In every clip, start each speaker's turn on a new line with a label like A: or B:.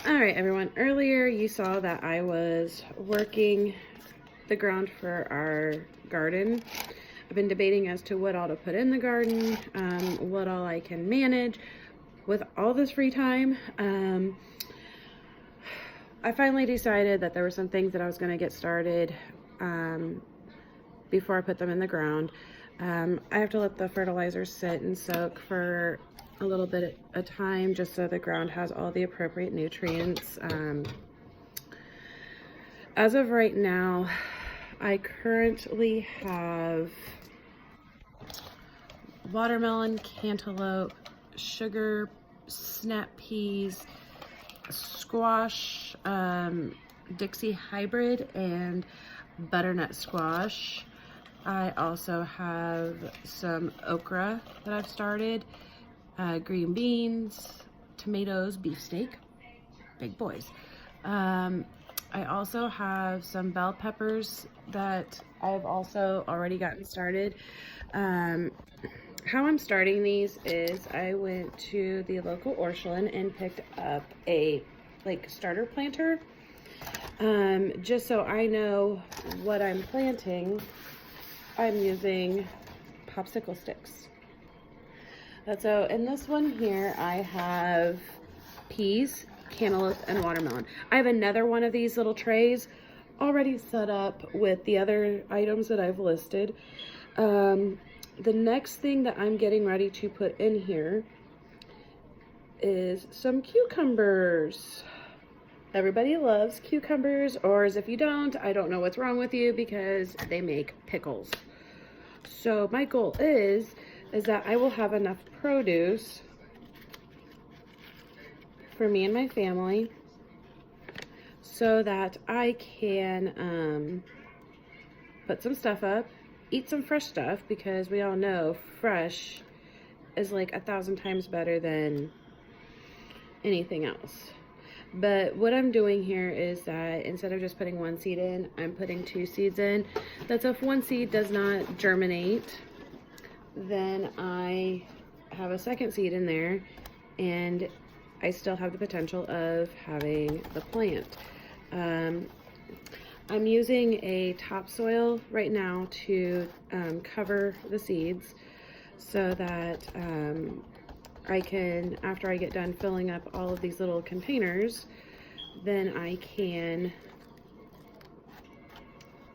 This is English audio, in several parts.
A: All right, everyone. Earlier you saw that I was working the ground for our garden. I've been debating as to what all to put in the garden, what all I can manage with all this free time. I finally decided that there were some things that I was going to get started before I put them in the ground. I have to let the fertilizer sit and soak for a little bit of time just so the ground has all the appropriate nutrients. As of right now, I currently have watermelon, cantaloupe, sugar, snap peas, squash, Dixie hybrid, and butternut squash. I also have some okra that I've started, green beans, tomatoes, beefsteak, big boys. I also have some bell peppers that I've also already gotten started. How I'm starting these is I went to the local Orscheln and picked up a starter planter. Just so I know what I'm planting, I'm using popsicle sticks. So in this one here, I have peas, cantaloupe, and watermelon. I have another one of these little trays already set up with the other items that I've listed. The next thing that I'm getting ready to put in here is some cucumbers. Everybody loves cucumbers, or as if you don't, I don't know what's wrong with you, because they make pickles. So my goal is that I will have enough produce for me and my family so that I can put some stuff up, eat some fresh stuff, because we all know fresh is like 1,000 times better than anything else. But what I'm doing here is that instead of just putting one seed in, I'm putting 2 seeds in. That's if one seed does not germinate, then I have a second seed in there, and I still have the potential of having the plant. I'm using a topsoil right now to cover the seeds so that I can, after I get done filling up all of these little containers, then I can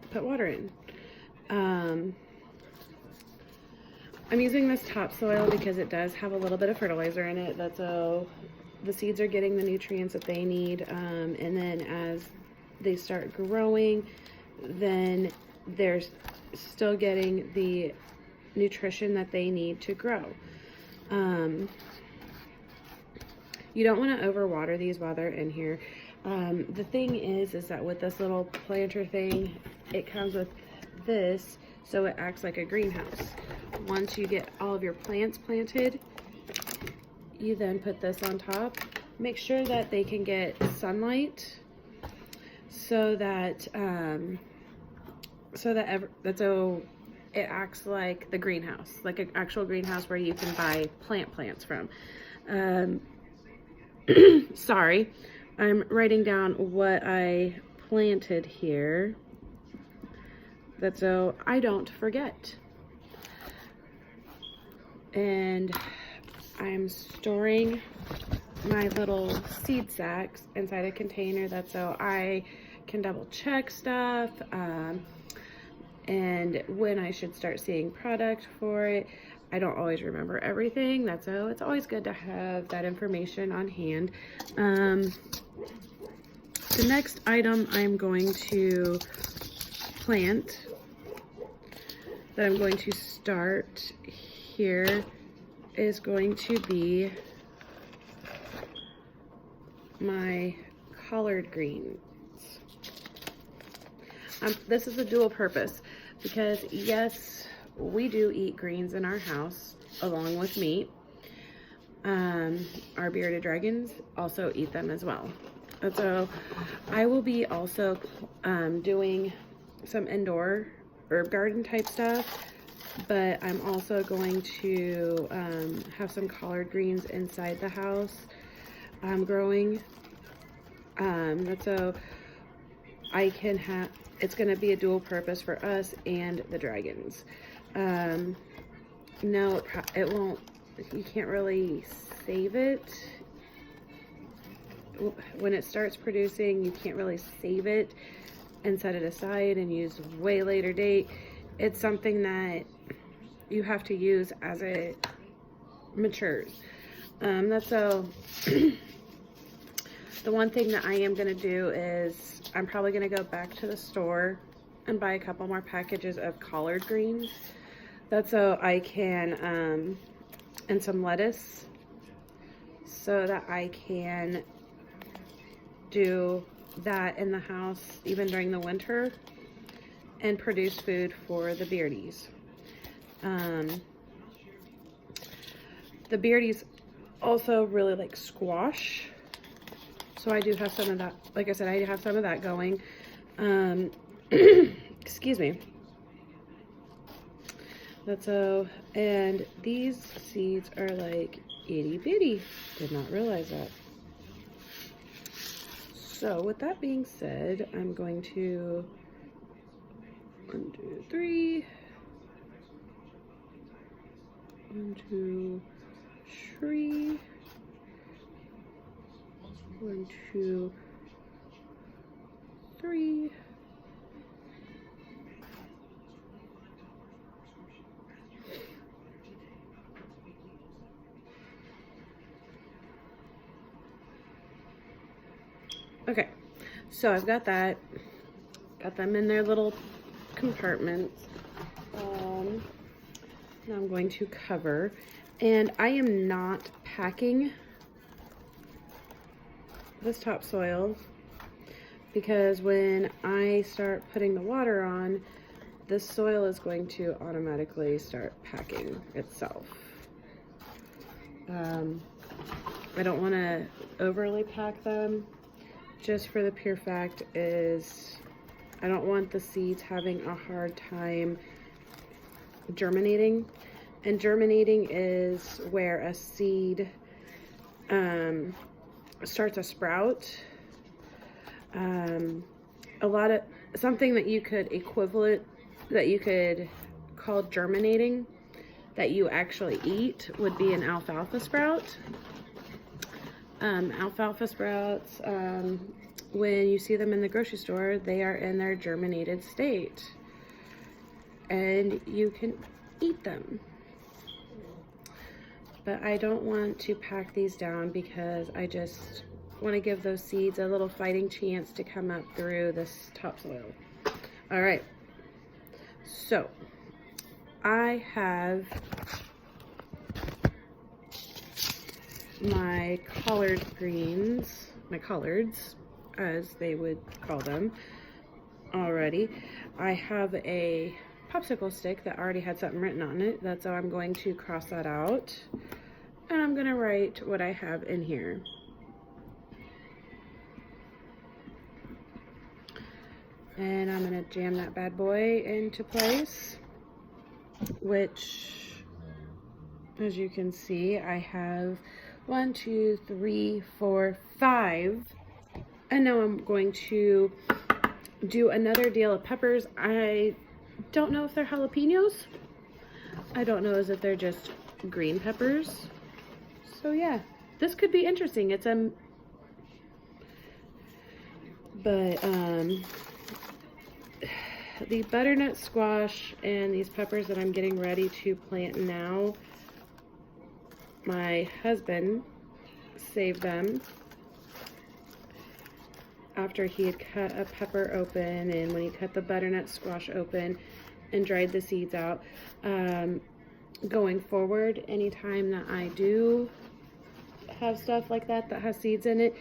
A: put water in. I'm using this topsoil because it does have a little bit of fertilizer in it. That's so the seeds are getting the nutrients that they need, and then as they start growing, then they're still getting the nutrition that they need to grow. You don't want to overwater these while they're in here. The thing is that with this little planter thing, it comes with this, so it acts like a greenhouse. Once you get all of your plants planted, you then put this on top. Make sure that they can get sunlight so that it acts like the greenhouse, like an actual greenhouse where you can buy plants from. Sorry, I'm writing down what I planted here. That's so I don't forget. And I'm storing my little seed sacks inside a container. That's so I can double check stuff, and when I should start seeing product for it. I don't always remember everything. That's so it's always good to have that information on hand. The next item I'm going to plant, that I'm going to start here, is going to be my collard greens. This is a dual purpose, because yes, we do eat greens in our house along with meat. Our bearded dragons also eat them as well. And so I will be also doing some indoor herb garden type stuff, but I'm also going to have some collard greens inside the house growing. That's so I can have, it's going to be a dual purpose for us and the dragons. No, it won't, you can't really save it. When it starts producing, you can't really save it and set it aside and use way later date. It's something that you have to use as it matures. That's so the one thing that I am going to do is I'm probably going to go back to the store and buy a couple more packages of collard greens. That's so I can, and some lettuce, so that I can do that in the house even during the winter and produce food for the beardies. The beardies also really like squash, so I do have some of that. Like I said, I have some of that going. Excuse me. That's so, and these seeds are like itty bitty. Did not realize that. So with that being said, I'm going to 1, 2, 3. 1, 2, 3. 1, 2, 3. Okay, so I've got that. Got them in their little compartments. Now I'm going to cover, and I am not packing this topsoil because when I start putting the water on, the soil is going to automatically start packing itself. I don't want to overly pack them, just for the pure fact is I don't want the seeds having a hard time germinating. And germinating is where a seed starts a sprout. Something that you could call germinating that you actually eat would be an alfalfa sprout. Alfalfa sprouts, when you see them in the grocery store, they are in their germinated state and you can eat them. But I don't want to pack these down because I just want to give those seeds a little fighting chance to come up through this topsoil. All right, so I have my collard greens, my collards, as they would call them, already. I have a popsicle stick that already had something written on it. That's how I'm going to cross that out. And I'm going to write what I have in here. And I'm going to jam that bad boy into place, which, as you can see, I have 1, 2, 3, 4, 5. And now I'm going to do another deal of peppers. I don't know if they're jalapenos. I don't know if they're just green peppers. So yeah, this could be interesting. It's the butternut squash and these peppers that I'm getting ready to plant now, my husband saved them after he had cut a pepper open, and when he cut the butternut squash open and dried the seeds out. Going forward, anytime that I do have stuff like that that has seeds in it,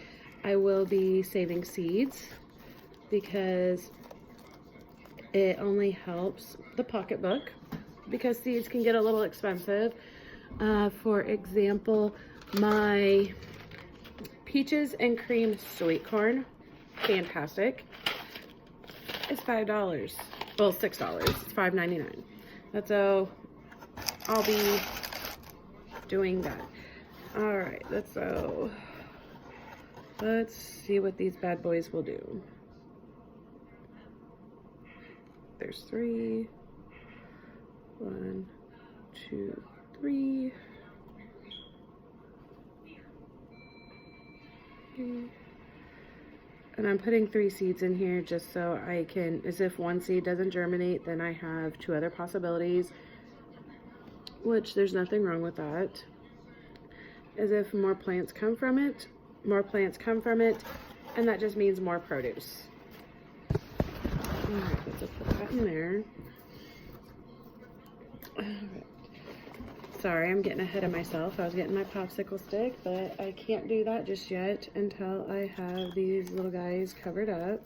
A: I will be saving seeds because it only helps the pocketbook, because seeds can get a little expensive. For example, my peaches and cream sweet corn, fantastic. It's $5. Well, $6. It's $5.99. That's how I'll be doing that. All right, let's go. Let's see what these bad boys will do. There's 3. 1, 2, 3. And I'm putting 3 seeds in here just so I can, as if one seed doesn't germinate, then I have 2 other possibilities, which there's nothing wrong with that. As if more plants come from it, and that just means more produce. All right, let's just put that in there. All right. Sorry, I'm getting ahead of myself. I was getting my popsicle stick, but I can't do that just yet until I have these little guys covered up,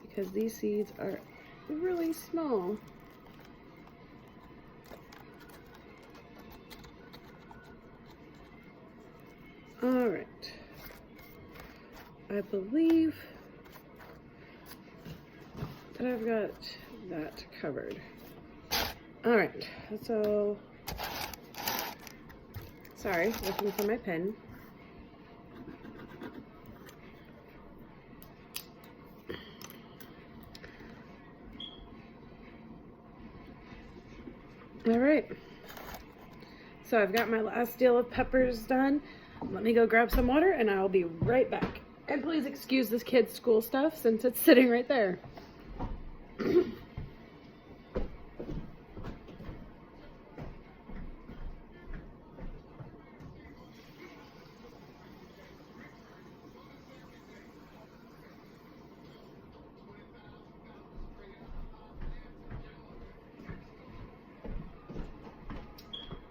A: because these seeds are really small. All right. I believe that I've got that covered. All right, so sorry, looking for my pen. All right, so I've got my last deal of peppers done. Let me go grab some water and I'll be right back. And please excuse this kid's school stuff since it's sitting right there.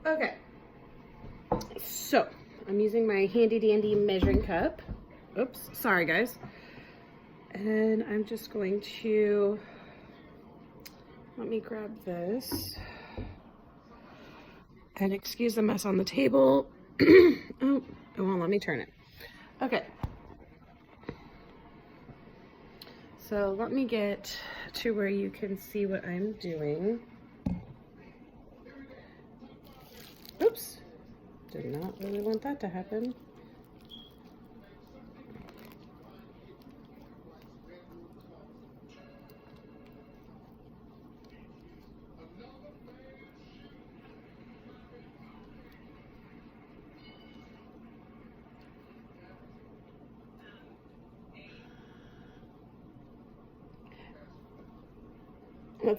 A: Okay, so I'm using my handy dandy measuring cup. Oops, sorry guys. And I'm just going to, let me grab this. And excuse the mess on the table. Oh, it won't let me turn it. Okay. So let me get to where you can see what I'm doing. Oops, did not really want that to happen.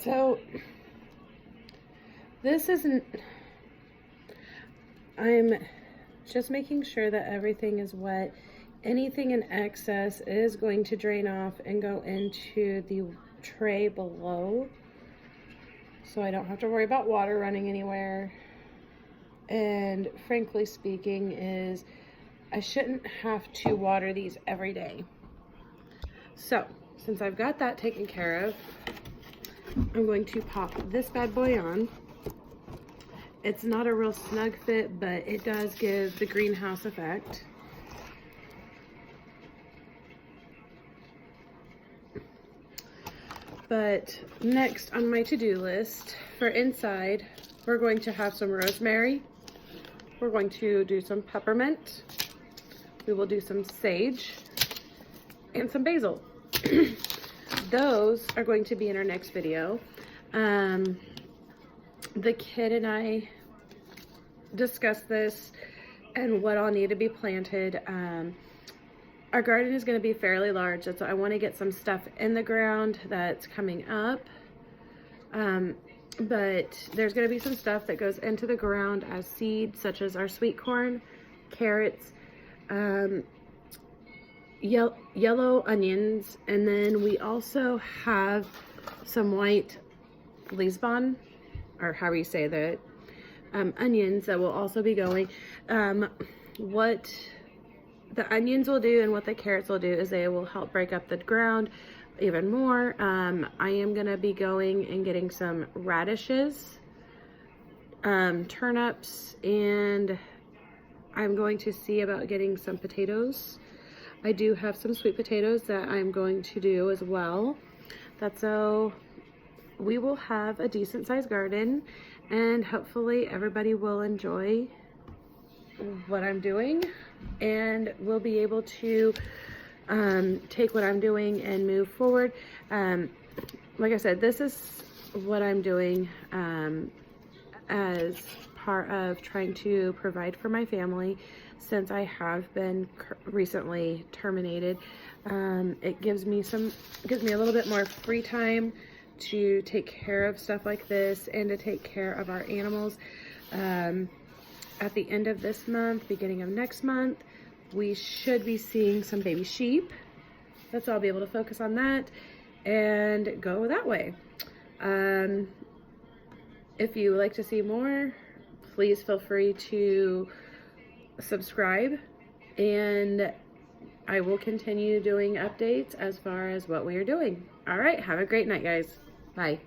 A: So this isn't, I'm just making sure that everything is wet. Anything in excess is going to drain off and go into the tray below, so I don't have to worry about water running anywhere. And frankly speaking, is I shouldn't have to water these every day. So since I've got that taken care of, I'm going to pop this bad boy on. It's not a real snug fit, but it does give the greenhouse effect. But next on my to-do list for inside, we're going to have some rosemary. We're going to do some peppermint. We will do some sage and some basil. Those are going to be in our next video. The kid and I discussed this and what all need to be planted. Our garden is going to be fairly large, so I want to get some stuff in the ground that's coming up. But there's going to be some stuff that goes into the ground as seed, such as our sweet corn, carrots, yellow onions, and then we also have some white Lisbon, or how you say that, onions that will also be going. What the onions will do and what the carrots will do is they will help break up the ground even more. I am going to be going and getting some radishes, turnips, and I'm going to see about getting some potatoes. I do have some sweet potatoes that I'm going to do as well. That's so we will have a decent sized garden, and hopefully everybody will enjoy what I'm doing, and we'll be able to take what I'm doing and move forward. Like I said, this is what I'm doing as part of trying to provide for my family since I have been recently terminated. It gives me a little bit more free time to take care of stuff like this and to take care of our animals. At the end of this month, beginning of next month, we should be seeing some baby sheep. So I'll be able to focus on that and go that way. If you would like to see more, please feel free to subscribe, and I will continue doing updates as far as what we are doing. All right, have a great night, guys. Bye.